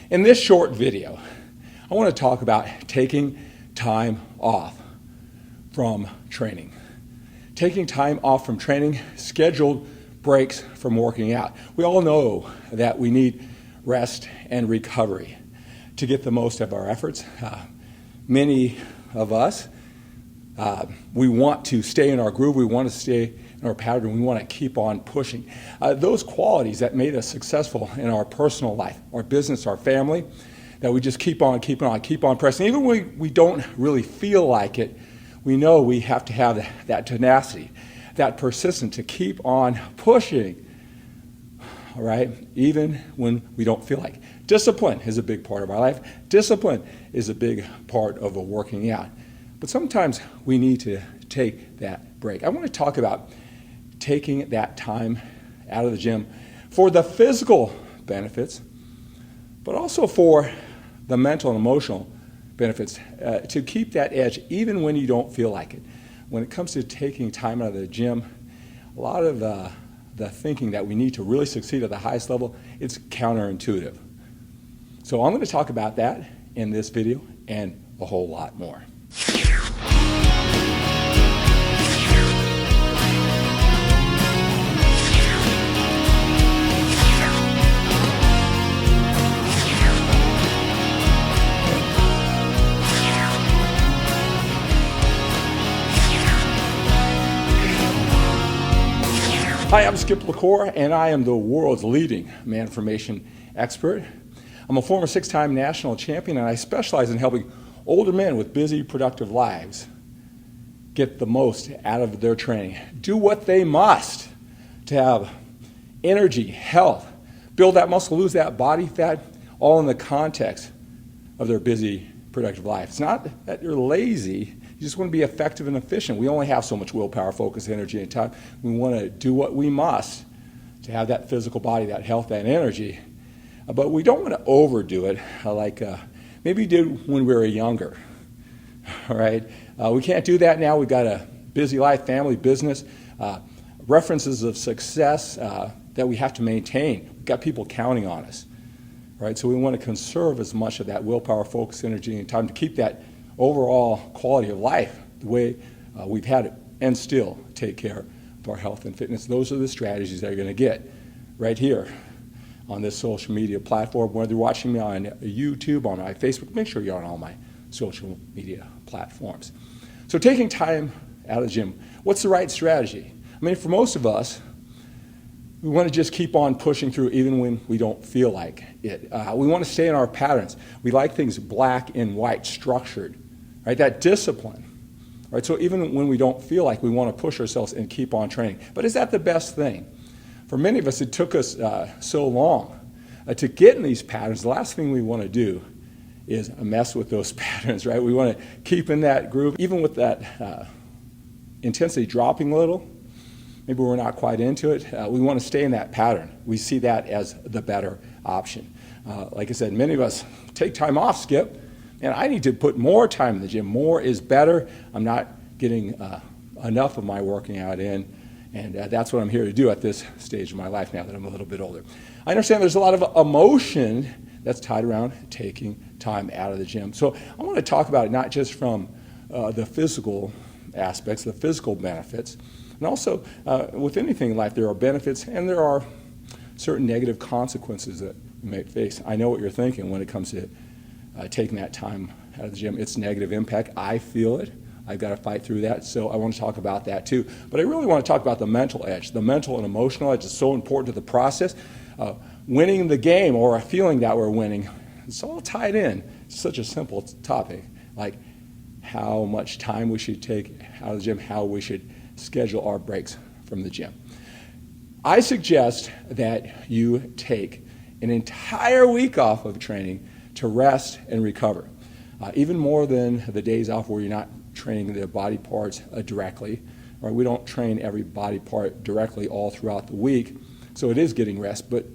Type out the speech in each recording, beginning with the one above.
In this short video, I want to talk about taking time off from training. Taking time off from training, scheduled breaks from working out. We all know that we need rest and recovery to get the most of our efforts. Many of us, we want to stay in our groove, we want to stay in our pattern, we want to keep on pushing. Those qualities that made us successful in our personal life, our business, our family, that we just keep on pressing. Even when we don't really feel like it, we know we have to have that tenacity, that persistence to keep on pushing, all right, even when we don't feel like it. Discipline is a big part of our life. Discipline is a big part of working out. But sometimes we need to take that break. I want to talk about taking that time out of the gym for the physical benefits, but also for the mental and emotional benefits, to keep that edge even when you don't feel like it. When it comes to taking time out of the gym, a lot of the thinking that we need to really succeed at the highest level, it's counterintuitive. So I'm going to talk about that in this video and a whole lot more. Hi, I'm Skip LaCour, and I am the world's leading man formation expert. I'm a former 6-time national champion, and I specialize in helping older men with busy, productive lives get the most out of their training. Do what they must to have energy, health, build that muscle, lose that body fat, all in the context of their busy, productive life. It's not that you're lazy. You just want to be effective and efficient. We only have so much willpower, focus, energy, and time. We want to do what we must to have that physical body, that health, that energy. But we don't want to overdo it like maybe we did when we were younger. All right? We can't do that now. We've got a busy life, family, business, references of success that we have to maintain. We've got people counting on us. Right? So we want to conserve as much of that willpower, focus, energy, and time to keep that overall quality of life the way we've had it, and still take care of our health and fitness. Those are the strategies that you're going to get right here on this social media platform. Whether you're watching me on YouTube, on my Facebook, make sure you're on all my social media platforms. So taking time out of the gym, what's the right strategy? I mean, for most of us, we want to just keep on pushing through even when we don't feel like it. We want to stay in our patterns. We like things black and white, structured, right? That discipline, right? So even when we don't feel like, we want to push ourselves and keep on training. But is that the best thing? For many of us, it took us so long to get in these patterns. The last thing we want to do is mess with those patterns, right? We want to keep in that groove, even with that intensity dropping a little. Maybe we're not quite into it. We want to stay in that pattern. We see that as the better option. Like I said, many of us take time off, Skip, and I need to put more time in the gym. More is better. I'm not getting enough of my working out in, and that's what I'm here to do at this stage of my life now that I'm a little bit older. I understand there's a lot of emotion that's tied around taking time out of the gym. So I want to talk about it not just from the physical aspects, the physical benefits, and also, with anything in life, there are benefits and there are certain negative consequences that we may face. I know what you're thinking when it comes to taking that time out of the gym. It's negative impact. I feel it. I've got to fight through that, so I want to talk about that too. But I really want to talk about the mental edge. The mental and emotional edge is so important to the process. Winning the game or feeling that we're winning, it's all tied in. It's such a simple topic, like how much time we should take out of the gym, how we should schedule our breaks from the gym. I suggest that you take an entire week off of training to rest and recover, even more than the days off where you're not training the body parts directly. Right? We don't train every body part directly all throughout the week, so it is getting rest, but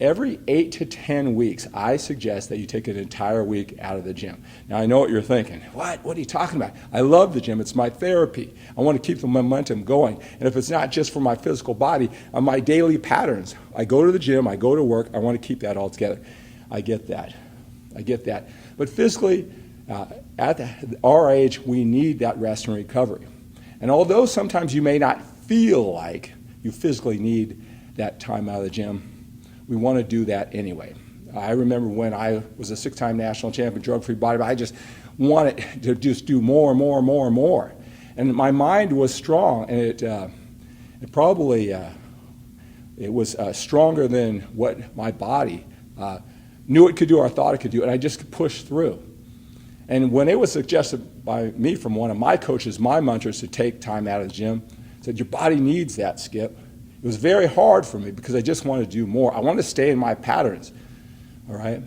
every 8 to 10 weeks, I suggest that you take an entire week out of the gym. Now, I know what you're thinking. What are you talking about? I love the gym. It's my therapy. I want to keep the momentum going. And if it's not just for my physical body, my daily patterns. I go to the gym, I go to work, I want to keep that all together. I get that. I get that. But physically, at our age, we need that rest and recovery. And although sometimes you may not feel like you physically need that time out of the gym, we want to do that anyway. I remember when I was a 6-time national champion, drug-free bodybuilder, I just wanted to just do more and more and more and more. And my mind was strong, and it probably it was stronger than what my body knew it could do or thought it could do, and I just pushed through. And when it was suggested by me from one of my coaches, my mentors, to take time out of the gym, said, your body needs that, Skip. It was very hard for me because I just wanted to do more. I wanted to stay in my patterns, all right?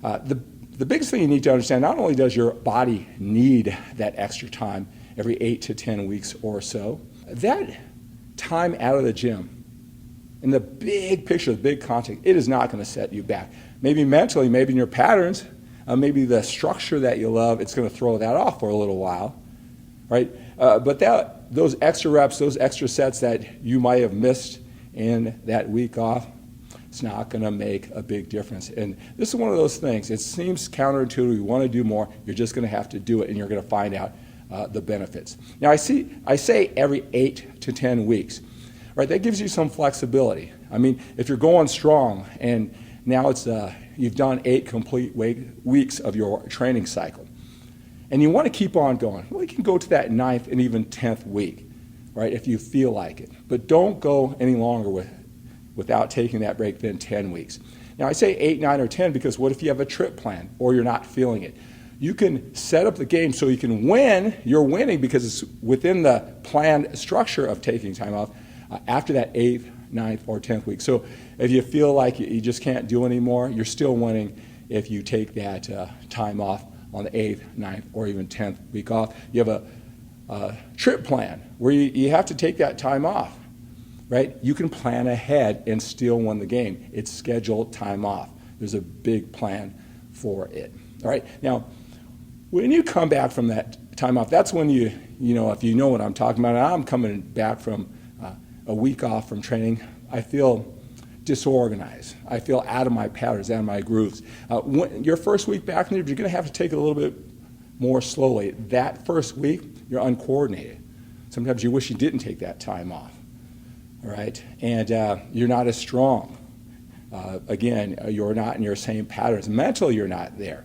The biggest thing you need to understand, not only does your body need that extra time every 8 to 10 weeks or so, that time out of the gym, in the big picture, the big context, it is not going to set you back. Maybe mentally, maybe in your patterns, maybe the structure that you love, it's going to throw that off for a little while, right? But those extra reps, those extra sets that you might have missed in that week off, it's not going to make a big difference. And this is one of those things. It seems counterintuitive. You want to do more. You're just going to have to do it, and you're going to find out the benefits. Now, I say every 8 to 10 weeks, right? That gives you some flexibility. I mean, if you're going strong, and now it's you've done 8 complete weeks of your training cycle, and you want to keep on going, well, you can go to that 9th and even 10th week, right, if you feel like it. But don't go any longer without taking that break than 10 weeks. Now, I say 8, 9, or 10 because what if you have a trip plan or you're not feeling it? You can set up the game so you can win. You're winning because it's within the planned structure of taking time off after that 8th, 9th, or 10th week. So if you feel like you just can't do anymore, you're still winning if you take that time off on the 8th, 9th, or even 10th week off. You have a trip plan where you have to take that time off, right? You can plan ahead and still win the game. It's scheduled time off. There's a big plan for it. All right? Now, when you come back from that time off, that's when you know, if you know what I'm talking about, and I'm coming back from a week off from training, I feel disorganized. I feel out of my patterns, out of my grooves. Your first week back, you're going to have to take it a little bit more slowly. That first week, you're uncoordinated. Sometimes you wish you didn't take that time off, all right? And you're not as strong. Again, you're not in your same patterns. Mentally, you're not there,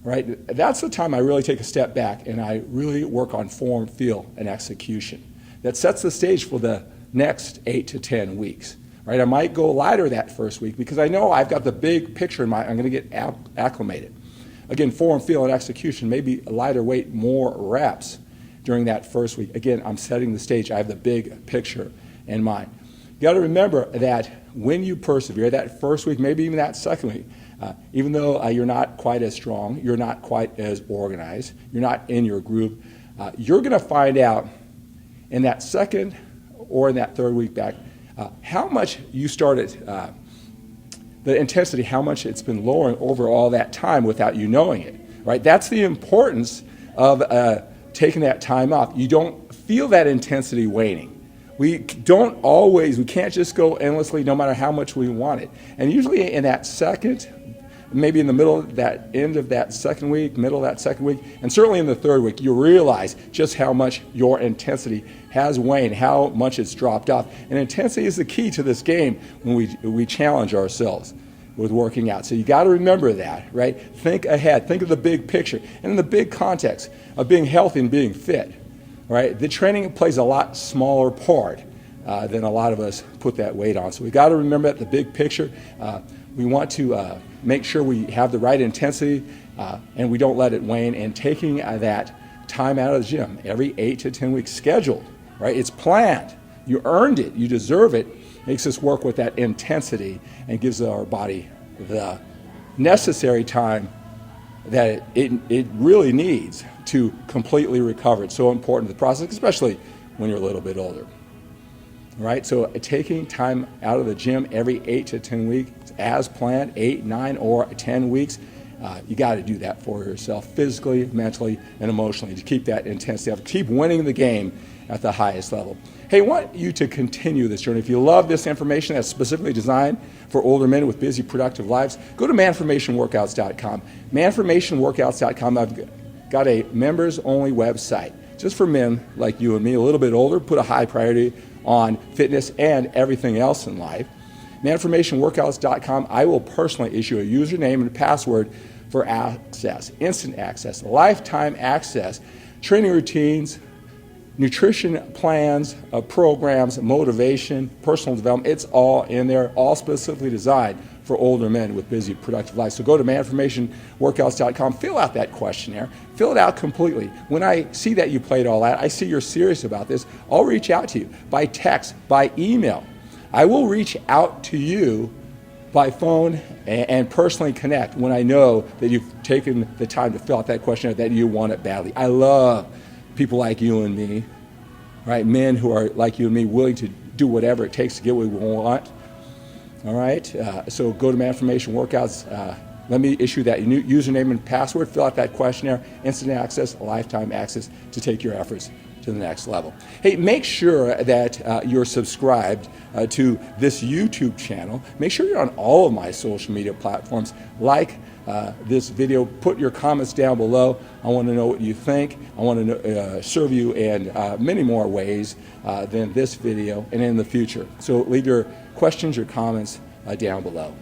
right? That's the time I really take a step back and I really work on form, feel, and execution. That sets the stage for the next 8 to 10 weeks. Right, I might go lighter that first week because I know I've got the big picture in mind. I'm going to get acclimated. Again, form, feel, and execution, maybe a lighter weight, more reps during that first week. Again, I'm setting the stage. I have the big picture in mind. You got to remember that when you persevere, that first week, maybe even that second week, even though you're not quite as strong, you're not quite as organized, you're not in your groove, you're going to find out in that second or in that third week back how much you started, the intensity, how much it's been lowering over all that time without you knowing it, right? That's the importance of taking that time off. You don't feel that intensity waning. We can't just go endlessly no matter how much we want it. And usually in that second, maybe in the middle of that end of that second week, middle of that second week, and certainly in the third week, you realize just how much your intensity has waned, how much it's dropped off. And intensity is the key to this game when we challenge ourselves with working out. So you got to remember that, right? Think ahead. Think of the big picture. And in the big context of being healthy and being fit, right? The training plays a lot smaller part than a lot of us put that weight on. So we got to remember that the big picture. We want to make sure we have the right intensity and we don't let it wane. And taking that time out of the gym every 8 to 10 weeks scheduled, right? It's planned. You earned it. You deserve it. Makes us work with that intensity and gives our body the necessary time that it really needs to completely recover. It's so important to the process, especially when you're a little bit older. Right? So taking time out of the gym every 8 to 10 weeks as planned, 8, 9, or 10 weeks, You got to do that for yourself, physically, mentally, and emotionally, to keep that intensity up, keep winning the game at the highest level. Hey, I want you to continue this journey. If you love this information that's specifically designed for older men with busy, productive lives, go to manformationworkouts.com. Manformationworkouts.com. I've got a members-only website just for men like you and me, a little bit older, put a high priority on fitness and everything else in life. Manformationworkouts.com. I will personally issue a username and password for access, instant access, lifetime access, training routines, nutrition plans, programs, motivation, personal development. It's all in there, all specifically designed for older men with busy, productive lives. So go to manformationworkouts.com, fill out that questionnaire, fill it out completely. When I see that you played all that, I see you're serious about this, I'll reach out to you by text, by email. I will reach out to you by phone and personally connect when I know that you've taken the time to fill out that questionnaire, that you want it badly. I love people like you and me, right? Men who are like you and me, willing to do whatever it takes to get what we want. All right, so go to Manformation Workouts. Let me issue that new username and password, fill out that questionnaire, instant access, lifetime access to take your efforts to the next level. Hey, make sure that you're subscribed to this YouTube channel. Make sure you're on all of my social media platforms. Like this video, put your comments down below. I want to know what you think. I want to serve you in many more ways than this video and in the future. So leave your questions, your comments down below.